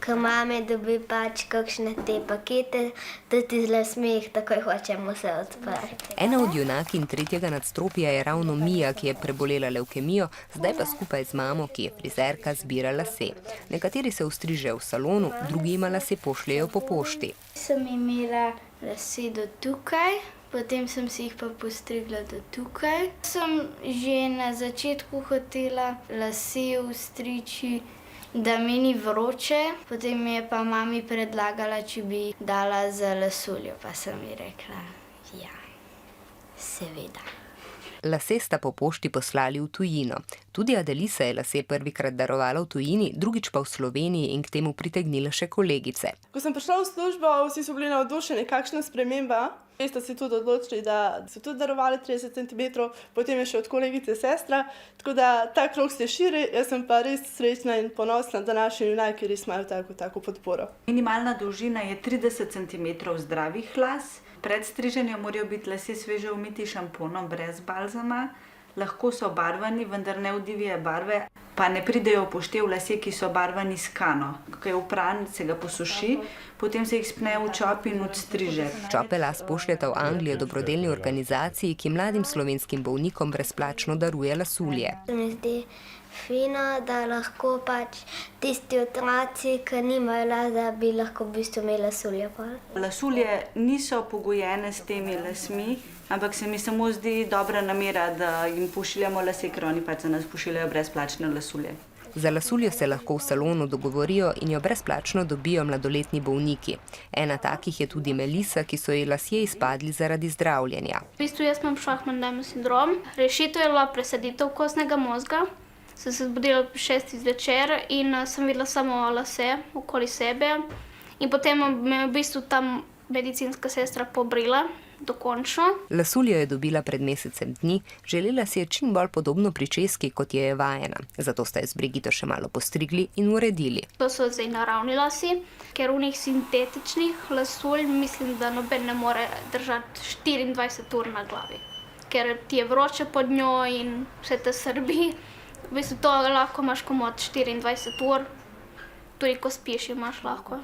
ko mame dobi pač kakšne te pakete, tudi z lasmi jih takoj hočemo se odpreti. Ena od junakinj tretjega nadstropja je ravno Mija, ki je prebolela levkemijo, zdaj pa skupaj z mamo, ki je frizerka, zbira lase. Nekateri se ostrižejo v salonu, drugi jima lase pošljejo po pošti. Sem imela lase do tukaj, potem sem si jih pa postrigla do tukaj. Sem že na začetku hotela lase ostriči, da mi ni vroče, potem mi je pa mami predlagala, če bi dala za lasuljo, pa sem ji rekla, ja, seveda. Lase sta po pošti poslali v tujino. Tudi Adelisa je lase prvikrat darovala v tujini, drugič pa v Sloveniji in k temu pritegnila še kolegice. Ko sem prišla v službo, vsi so bili navdušeni, kakšna sprememba. Sta se tudi odločili, da so tudi darovali 30 cm, potem je še od kolegice sestra, tako da ta krog se širi, jaz sem pa res srečna in ponosna, da naši junaki res imajo tako podporo. Minimalna dolžina je 30 cm zdravih las, pred striženjem morajo biti lasje sveže umiti šamponom brez balzama, lahko so obarvani, vendar ne v divje barve, pa ne pridejo v poštev lasje, ki so obarvani s kano. Ko je opran, se ga posuši, potem se jih spne v čop in odstriže. Čope las pošljeta v Anglijo dobrodelni organizaciji, ki mladim slovenskim bolnikom brezplačno daruje lasulje. Se mi zdi fino, da lahko pač tisti otroci, ki nimajo las, da bi lahko v bistvu imeli lasulje. Lasulje niso pogojene s temi lasmi, ampak se mi samo zdi dobra namera, da jim pošiljamo lase, ker oni pač za nas pošiljajo brezplačne lasulje. Za lasuljo se lahko v salonu dogovorijo in jo brezplačno dobijo mladoletni bolniki. Ena takih je tudi Melisa, ki so ji lasje izpadli zaradi zdravljenja. V bistvu jaz imam Šahman-Diamond sindrom. Rešitev je bila presaditev kostnega mozga. Sem se zbudila ob 6. zvečer in sem videla samo lase okoli sebe. In potem me je v bistvu tam medicinska sestra pobrila. Dokončno. Lasuljo je dobila pred mesecem dni, želela si je čim bolj podobno pričeski, kot je vajena. Zato sta jo z Brigito še malo postrigli in uredili. To so zdaj naravni lasi, ker v njih sintetičnih lasulj mislim, da noben ne more držati 24 ur na glavi. Ker ti je vroče pod njo in vse te srbi. V bistvu to lahko imaš komot 24 ur, tudi ko spiš imaš lahko.